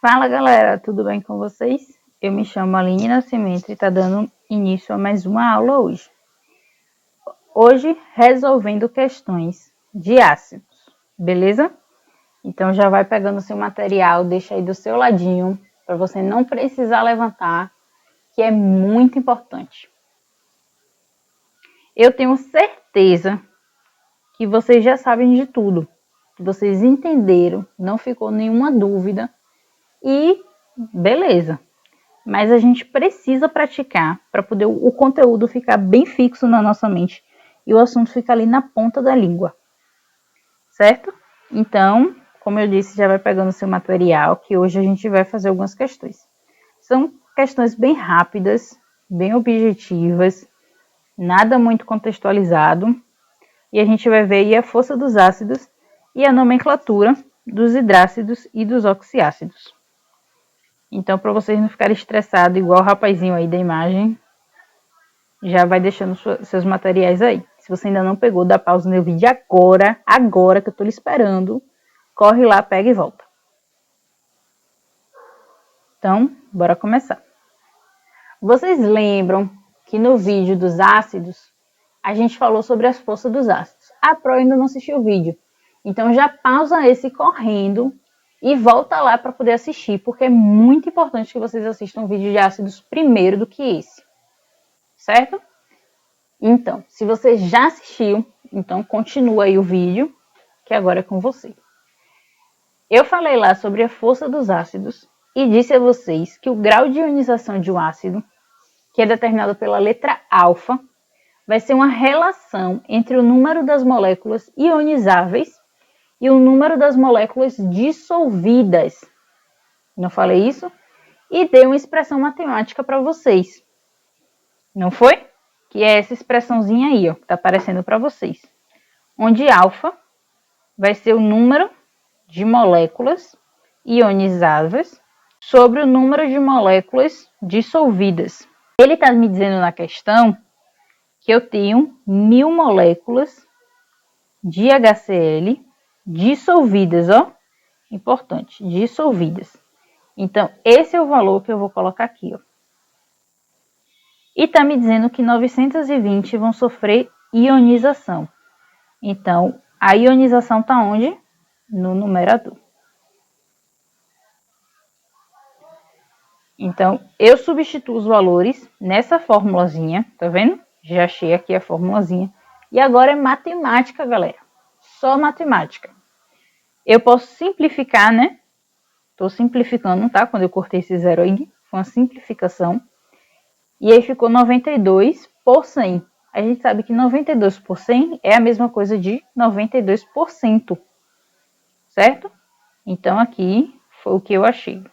Fala galera, tudo bem com vocês? Eu me chamo Aline Nascimento e está dando início a mais uma aula hoje. Hoje, resolvendo questões de ácidos, beleza? Então já vai pegando o seu material, deixa aí do seu ladinho, para você não precisar levantar, que é muito importante. Eu tenho certeza que vocês já sabem de tudo, que vocês entenderam, não ficou nenhuma dúvida e beleza. Mas a gente precisa praticar para poder o conteúdo ficar bem fixo na nossa mente e o assunto ficar ali na ponta da língua, certo? Então, como eu disse, já vai pegando o seu material, que hoje a gente vai fazer algumas questões. São questões bem rápidas, bem objetivas, nada muito contextualizado, e a gente vai ver aí a força dos ácidos e a nomenclatura dos hidrácidos e dos oxiácidos. Então, para vocês não ficarem estressados, igual o rapazinho aí da imagem, já vai deixando seus materiais aí. Se você ainda não pegou, dá pausa no vídeo agora que eu tô lhe esperando. Corre lá, pega e volta. Então, bora começar. Vocês lembram que no vídeo dos ácidos, a gente falou sobre as forças dos ácidos. A Pro ainda não assistiu o vídeo. Então, já pausa esse correndo e volta lá para poder assistir, porque é muito importante que vocês assistam um vídeo de ácidos primeiro do que esse, certo? Então, se você já assistiu, então continua aí o vídeo, que agora é com você. Eu falei lá sobre a força dos ácidos e disse a vocês que o grau de ionização de um ácido, que é determinado pela letra alfa, vai ser uma relação entre o número das moléculas ionizáveis e o número das moléculas dissolvidas. Não falei isso? E dei uma expressão matemática para vocês. Não foi? Que é essa expressãozinha aí, ó, que está aparecendo para vocês. Onde alfa vai ser o número de moléculas ionizáveis sobre o número de moléculas dissolvidas. Ele está me dizendo na questão que eu tenho 1000 moléculas de HCl dissolvidas, ó. Importante, dissolvidas. Então, esse é o valor que eu vou colocar aqui, ó. E está me dizendo que 920 vão sofrer ionização. Então, a ionização está onde? No numerador. Então, eu substituo os valores nessa formulazinha, tá vendo? Já achei aqui a formulazinha. E agora é matemática, galera. Só matemática. Eu posso simplificar, né? Tô simplificando, tá? Quando eu cortei esse zero aí, foi uma simplificação. E aí ficou 92 por 100. A gente sabe que 92 por 100 é a mesma coisa de 92%. Certo? Então, aqui foi o que eu achei.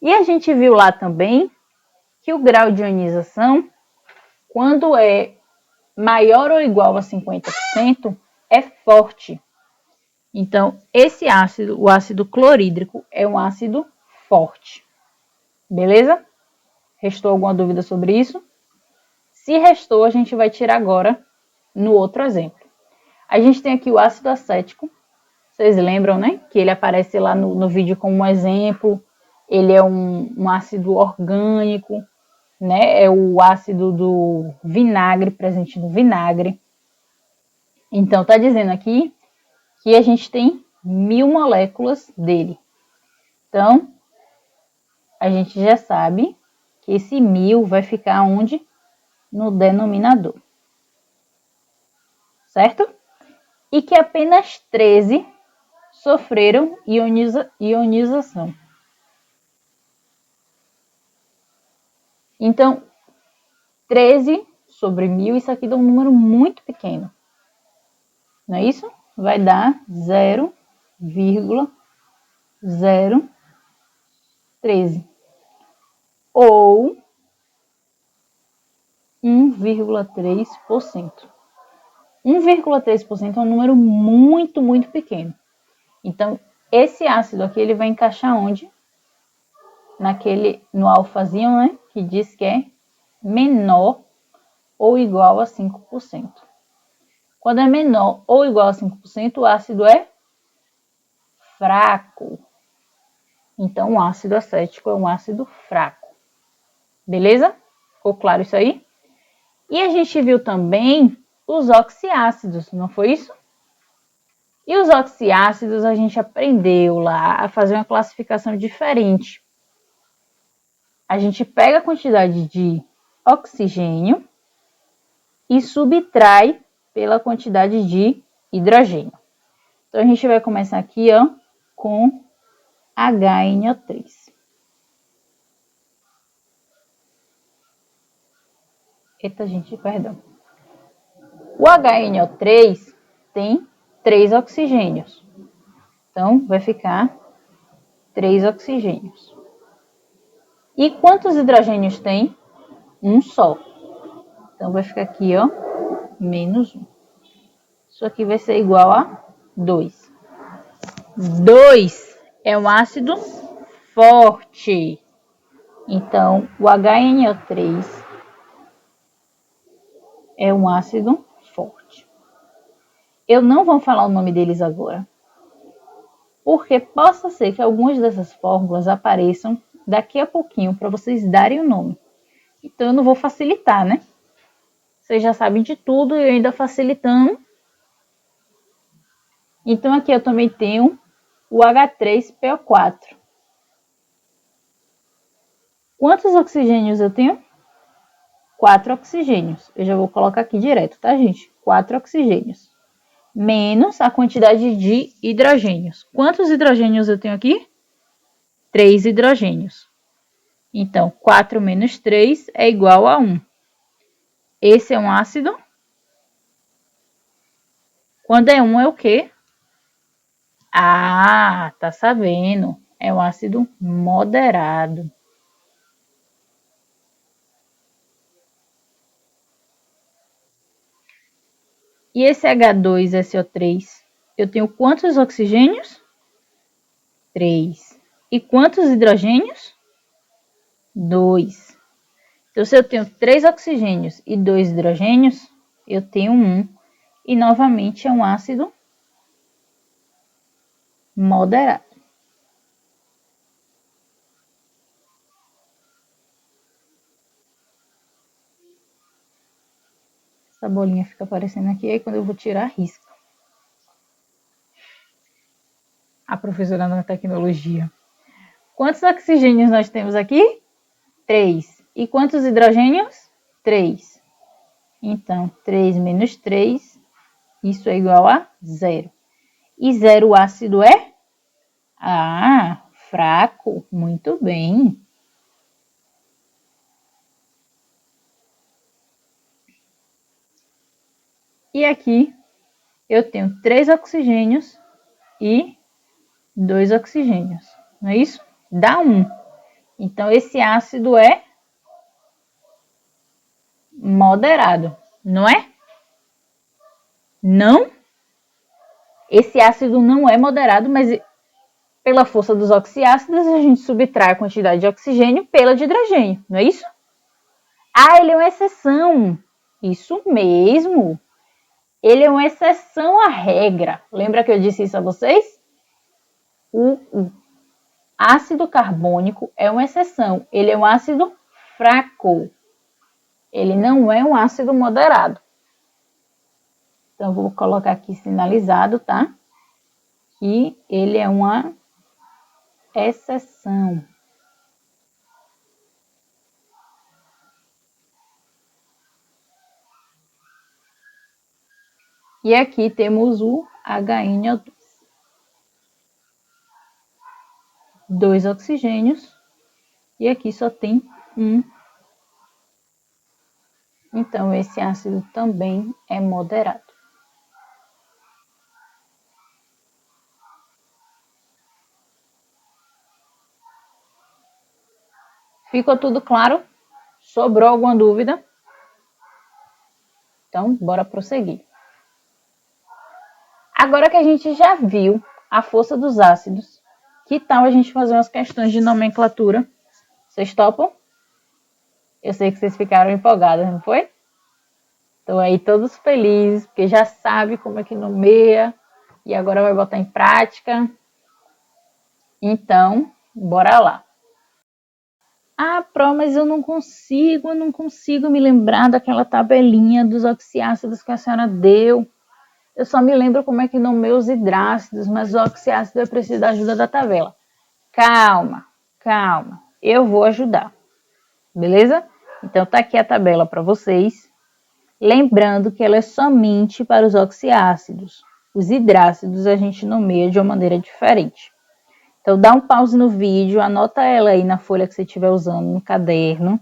E a gente viu lá também que o grau de ionização, quando é maior ou igual a 50%, é forte. Então, esse ácido, o ácido clorídrico, é um ácido forte. Beleza? Restou alguma dúvida sobre isso? Se restou, a gente vai tirar agora no outro exemplo. A gente tem aqui o ácido acético. Vocês lembram, né? Que ele aparece lá no vídeo como um exemplo. Ele é um ácido orgânico, né? É o ácido do vinagre, presente no vinagre. Então, tá dizendo aqui que a gente tem 1000 moléculas dele. Então, a gente já sabe que esse 1000 vai ficar onde? No denominador. Certo? E que apenas 13 sofreram ionização. Então, 13 sobre 1000, isso aqui dá um número muito pequeno. Não é isso? Vai dar 0,013. Ou 1,3%. 1,3% é um número muito, muito pequeno. Então, esse ácido aqui, ele vai encaixar onde? No alfazinho, né? Que diz que é menor ou igual a 5%. Quando é menor ou igual a 5%, o ácido é fraco. Então, o ácido acético é um ácido fraco. Beleza? Ficou claro isso aí? E a gente viu também os oxiácidos, não foi isso? E os oxiácidos a gente aprendeu lá a fazer uma classificação diferente. A gente pega a quantidade de oxigênio e subtrai pela quantidade de hidrogênio. Então, a gente vai começar aqui, ó, com HNO3. Eita, gente, perdão. O HNO3 tem 3 oxigênios. Então, vai ficar 3 oxigênios. E quantos hidrogênios tem? Um só. Então, vai ficar aqui, ó, menos 1. Isso aqui vai ser igual a 2. 2 é um ácido forte. Então, o HNO3 é um ácido forte. Eu não vou falar o nome deles agora, porque possa ser que algumas dessas fórmulas apareçam daqui a pouquinho para vocês darem o nome. Então, eu não vou facilitar, né? Vocês já sabem de tudo e eu ainda facilitando. Então, aqui eu também tenho o H3PO4. Quantos oxigênios eu tenho? 4 oxigênios. Eu já vou colocar aqui direto, tá, gente? 4 oxigênios. Menos a quantidade de hidrogênios. Quantos hidrogênios eu tenho aqui? 3 hidrogênios. Então, 4 menos 3 é igual a 1. Esse é um ácido. Quando é 1 é o quê? Ah, tá sabendo. É um ácido moderado. E esse H2SO3, eu tenho quantos oxigênios? 3. E quantos hidrogênios? 2. Então, se eu tenho 3 oxigênios e 2 hidrogênios, eu tenho 1. E, novamente, é um ácido moderado. Essa bolinha fica aparecendo aqui, aí quando eu vou tirar, risca. A professora da tecnologia. Quantos oxigênios nós temos aqui? 3. E quantos hidrogênios? 3. Então, 3 menos 3, isso é igual a 0. E 0 ácido é? Ah, fraco. Muito bem. E aqui eu tenho 3 oxigênios e 2 oxigênios. Não é isso? Dá 1. Então, esse ácido é moderado, não é? Não? Esse ácido não é moderado, mas pela força dos oxiácidos, a gente subtrai a quantidade de oxigênio pela de hidrogênio, não é isso? Ah, ele é uma exceção. Isso mesmo. Ele é uma exceção à regra. Lembra que eu disse isso a vocês? O ácido carbônico é uma exceção. Ele é um ácido fraco. Ele não é um ácido moderado. Então, vou colocar aqui sinalizado, tá? Que ele é uma exceção. E aqui temos o HNO2. 2 oxigênios. E aqui só tem 1. Então, esse ácido também é moderado. Ficou tudo claro? Sobrou alguma dúvida? Então, bora prosseguir. Agora que a gente já viu a força dos ácidos, que tal a gente fazer umas questões de nomenclatura? Vocês topam? Eu sei que vocês ficaram empolgados, não foi? Estão aí todos felizes, porque já sabe como é que nomeia e agora vai botar em prática. Então, bora lá. Ah, Pro, mas eu não consigo me lembrar daquela tabelinha dos oxiácidos que a senhora deu. Eu só me lembro como é que nomeia os hidrácidos, mas o oxiácido eu preciso da ajuda da tabela. Calma, calma, eu vou ajudar, beleza? Então tá aqui a tabela para vocês. Lembrando que ela é somente para os oxiácidos. Os hidrácidos a gente nomeia de uma maneira diferente. Então dá um pause no vídeo, anota ela aí na folha que você estiver usando, no caderno,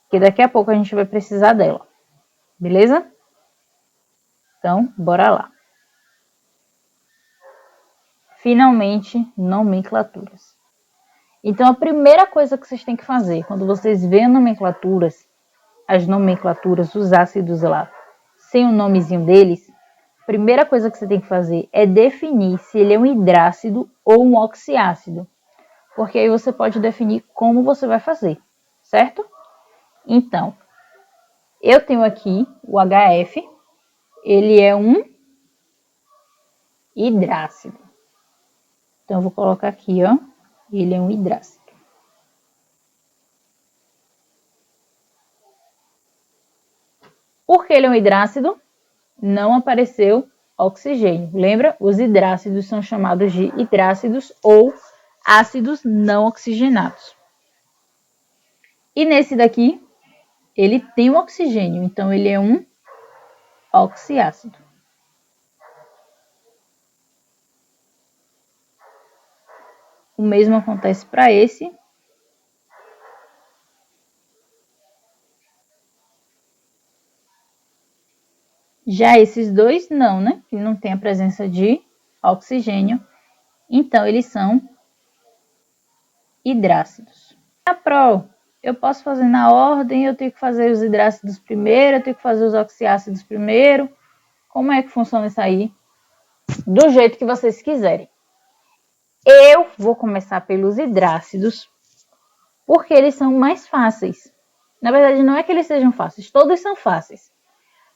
que daqui a pouco a gente vai precisar dela, beleza? Então, bora lá. Finalmente, nomenclaturas. Então, a primeira coisa que vocês têm que fazer, quando vocês veem as nomenclaturas, os ácidos lá, sem o nomezinho deles, a primeira coisa que você tem que fazer é definir se ele é um hidrácido ou um oxiácido. Porque aí você pode definir como você vai fazer, certo? Então, eu tenho aqui o HF, ele é um hidrácido. Então, eu vou colocar aqui, ó, ele é um hidrácido. Por que ele é um hidrácido? Não apareceu oxigênio. Lembra? Os hidrácidos são chamados de hidrácidos ou ácidos não oxigenados. E nesse daqui, ele tem o oxigênio, então ele é um oxiácido. O mesmo acontece para esse. Já esses dois não, né? Que não tem a presença de oxigênio, então eles são hidrácidos. A Pro, eu posso fazer na ordem, eu tenho que fazer os hidrácidos primeiro, eu tenho que fazer os oxiácidos primeiro. Como é que funciona isso aí? Do jeito que vocês quiserem. Eu vou começar pelos hidrácidos, porque eles são mais fáceis. Na verdade, não é que eles sejam fáceis, todos são fáceis.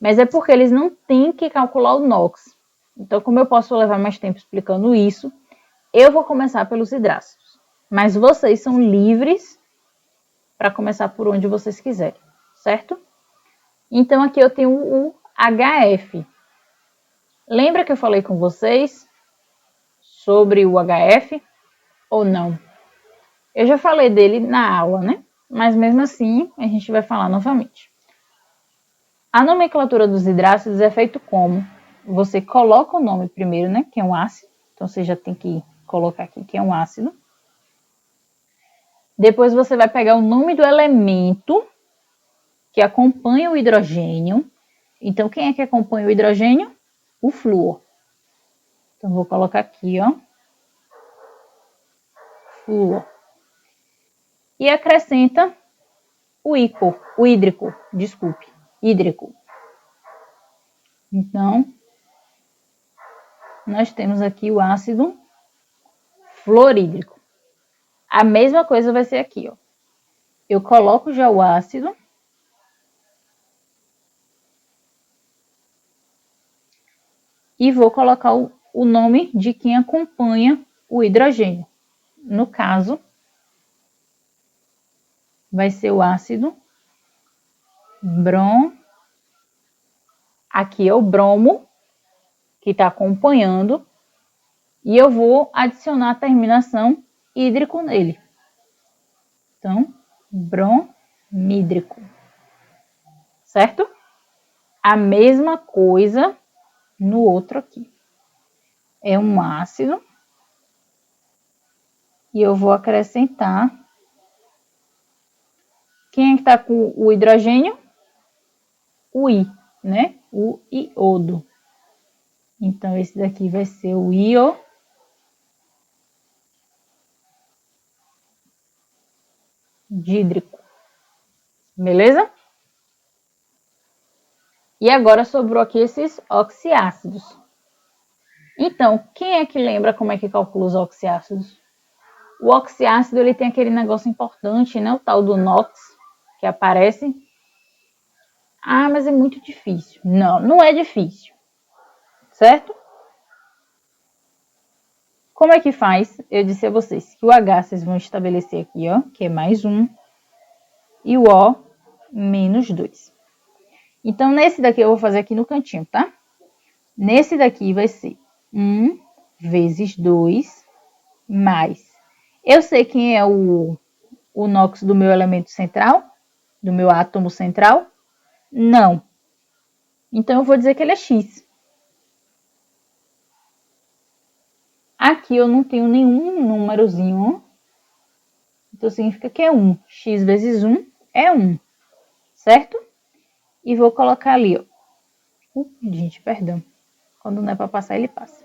Mas é porque eles não têm que calcular o NOx. Então, como eu posso levar mais tempo explicando isso, eu vou começar pelos hidrácidos. Mas vocês são livres para começar por onde vocês quiserem, certo? Então, aqui eu tenho o HF. Lembra que eu falei com vocês sobre o HF ou não? Eu já falei dele na aula, né? Mas mesmo assim, a gente vai falar novamente. A nomenclatura dos hidrácidos é feita como? Você coloca o nome primeiro, né? Que é um ácido. Então, você já tem que colocar aqui que é um ácido. Depois, você vai pegar o nome do elemento que acompanha o hidrogênio. Então, quem é que acompanha o hidrogênio? O flúor. Então, vou colocar aqui, ó. Flúor. E acrescenta o hídrico. Então, nós temos aqui o ácido fluorídrico. A mesma coisa vai ser aqui, ó. Eu coloco já o ácido. E vou colocar o nome de quem acompanha o hidrogênio. No caso, vai ser o ácido brom. Aqui é o bromo, que está acompanhando. E eu vou adicionar a terminação hídrico nele. Então, bromídrico. Certo? A mesma coisa no outro aqui. É um ácido. E eu vou acrescentar. Quem é que está com o hidrogênio? O I, né? O iodo. Então, esse daqui vai ser o iodídrico. Beleza? E agora sobrou aqui esses oxiácidos. Então, quem é que lembra como é que calcula os oxiácidos? O oxiácido, ele tem aquele negócio importante, né? O tal do NOx, que aparece. Ah, mas é muito difícil. Não, não é difícil. Certo? Como é que faz? Eu disse a vocês que o H vocês vão estabelecer aqui, ó, que é mais 1, e o O, menos 2. Então, nesse daqui eu vou fazer aqui no cantinho, tá? Nesse daqui vai ser 1 vezes 2 mais. Eu sei quem é o NOx do meu elemento central? Do meu átomo central? Não. Então, eu vou dizer que ele é X. Aqui eu não tenho nenhum númerozinho. Então, significa que é 1. X vezes 1 é 1. Certo? E vou colocar ali, ó. Gente, perdão. Quando não é para passar, ele passa.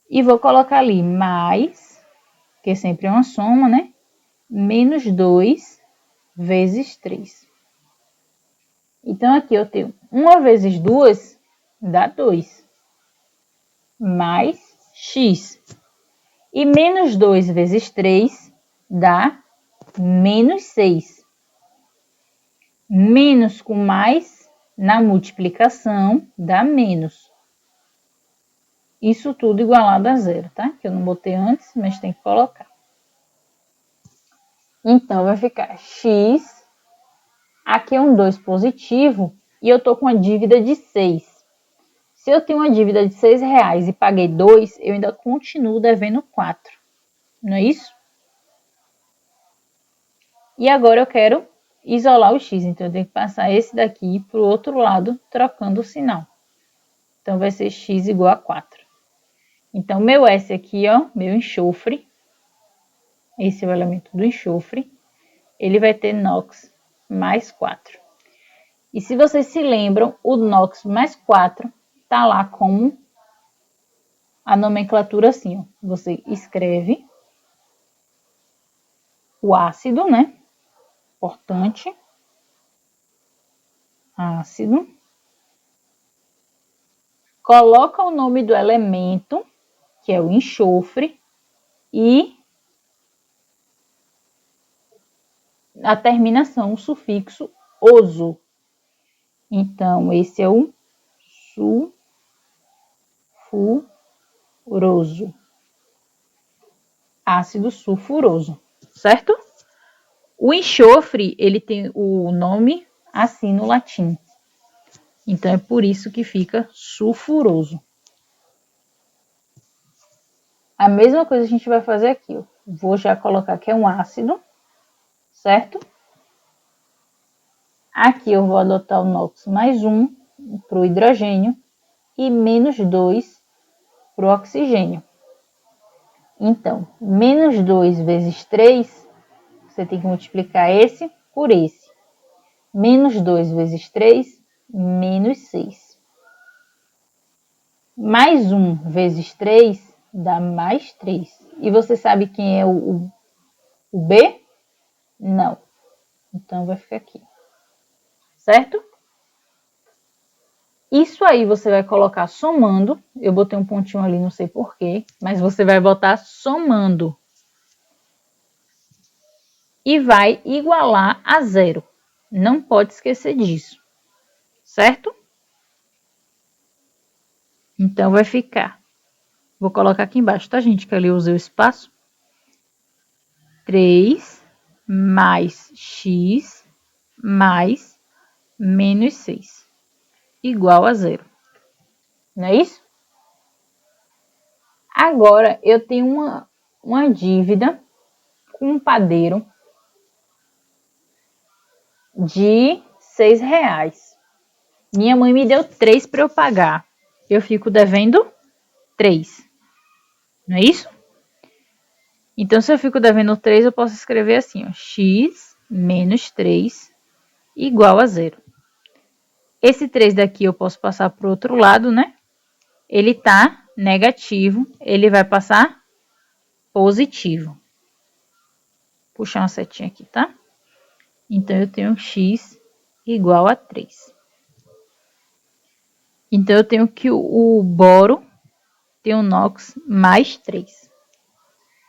E vou colocar ali mais, que sempre é uma soma, né? Menos 2 vezes 3. Então, aqui eu tenho 1 vezes 2 dá 2. Mais x. E menos 2 vezes 3 dá menos 6. Menos com mais, na multiplicação, dá menos. Isso tudo igualado a zero, tá? Que eu não botei antes, mas tem que colocar. Então, vai ficar x. Aqui é um 2 positivo e eu tô com uma dívida de 6. Se eu tenho uma dívida de R$6 e paguei 2, eu ainda continuo devendo 4. Não é isso? E agora eu quero isolar o x, então eu tenho que passar esse daqui para o outro lado, trocando o sinal. Então, vai ser x igual a 4. Então, meu S aqui, ó, meu enxofre, esse é o elemento do enxofre, ele vai ter NOx mais 4. E se vocês se lembram, o NOx mais 4 tá lá como a nomenclatura assim, ó. Você escreve o ácido, né? Importante. Ácido. Coloca o nome do elemento, que é o enxofre, e a terminação, o sufixo oso. Então, esse é o sulfuroso. Ácido sulfuroso, certo? O enxofre, ele tem o nome assim no latim. Então, é por isso que fica sulfuroso. A mesma coisa a gente vai fazer aqui, ó. Vou já colocar que é um ácido, certo? Aqui eu vou adotar o NOx mais 1 para o hidrogênio e menos 2 para o oxigênio. Então, menos 2 vezes 3, você tem que multiplicar esse por esse. Menos 2 vezes 3, menos 6. Mais 1 vezes 3 dá mais 3. E você sabe quem é o B? Não. Então, vai ficar aqui. Certo? Isso aí você vai colocar somando. Eu botei um pontinho ali, não sei porquê. Mas você vai botar somando. E vai igualar a zero. Não pode esquecer disso. Certo? Então, vai ficar. Vou colocar aqui embaixo, tá, gente? Que ali eu usei o espaço. 3 mais x mais menos 6. Igual a zero. Não é isso? Agora, eu tenho uma dívida com um padeiro de R$6. Minha mãe me deu 3 para eu pagar. Eu fico devendo 3. Não é isso? Então, se eu fico devendo 3, eu posso escrever assim, ó, x menos 3 igual a zero. Esse 3 daqui eu posso passar para o outro lado, né? Ele tá negativo, ele vai passar positivo. Puxar uma setinha aqui, tá? Então, eu tenho x igual a 3. Então, eu tenho que o boro tem o NOx mais 3.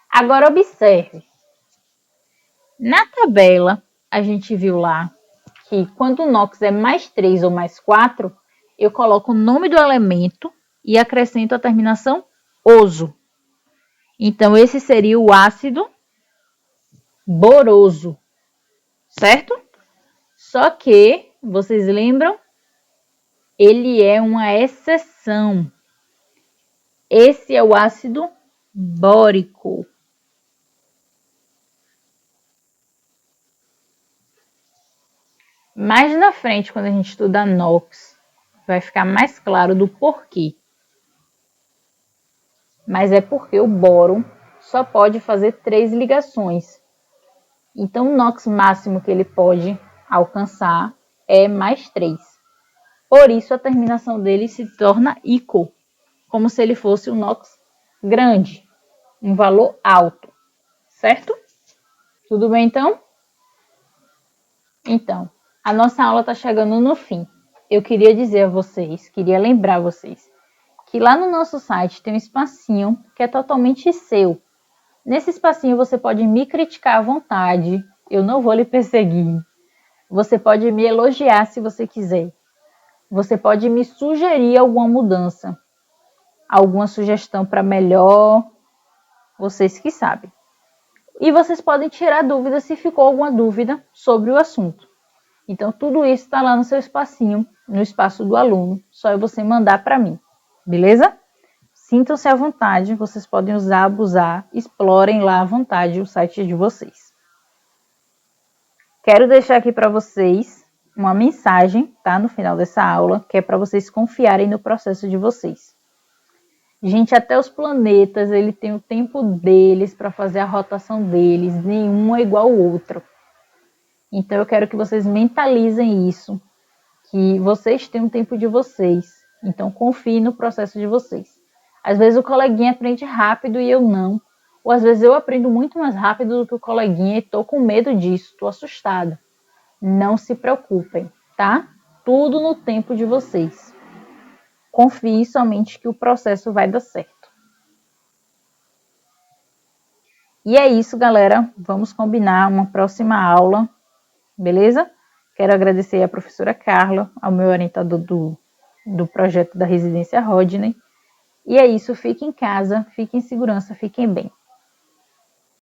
Agora, observe. Na tabela, a gente viu lá que quando o NOx é mais 3 ou mais 4, eu coloco o nome do elemento e acrescento a terminação oso. Então, esse seria o ácido boroso, certo? Só que, vocês lembram? Ele é uma exceção. Esse é o ácido bórico. Mais na frente, quando a gente estuda NOx, vai ficar mais claro do porquê. Mas é porque o boro só pode fazer 3 ligações. Então, o NOx máximo que ele pode alcançar é mais 3. Por isso, a terminação dele se torna ICO, como se ele fosse um NOx grande, um valor alto, certo? Tudo bem, então? Então, a nossa aula está chegando no fim. Eu queria dizer a vocês, queria lembrar vocês, que lá no nosso site tem um espacinho que é totalmente seu. Nesse espacinho você pode me criticar à vontade, eu não vou lhe perseguir. Você pode me elogiar se você quiser. Você pode me sugerir alguma mudança, alguma sugestão para melhor, vocês que sabem. E vocês podem tirar dúvidas se ficou alguma dúvida sobre o assunto. Então, tudo isso está lá no seu espacinho, no espaço do aluno. Só é você mandar para mim, beleza? Sintam-se à vontade, vocês podem usar, abusar, explorem lá à vontade o site de vocês. Quero deixar aqui para vocês uma mensagem, tá? No final dessa aula, que é para vocês confiarem no processo de vocês. Gente, até os planetas, ele tem o tempo deles para fazer a rotação deles, nenhum é igual ao outro. Então, eu quero que vocês mentalizem isso, que vocês têm um tempo de vocês. Então, confie no processo de vocês. Às vezes o coleguinha aprende rápido e eu não. Ou às vezes eu aprendo muito mais rápido do que o coleguinha e estou com medo disso, estou assustada. Não se preocupem, tá? Tudo no tempo de vocês. Confie somente que o processo vai dar certo. E é isso, galera. Vamos combinar uma próxima aula, beleza? Quero agradecer à professora Carla, ao meu orientador do projeto da Residência Rodney. E é isso, fiquem em casa, fiquem em segurança, fiquem bem.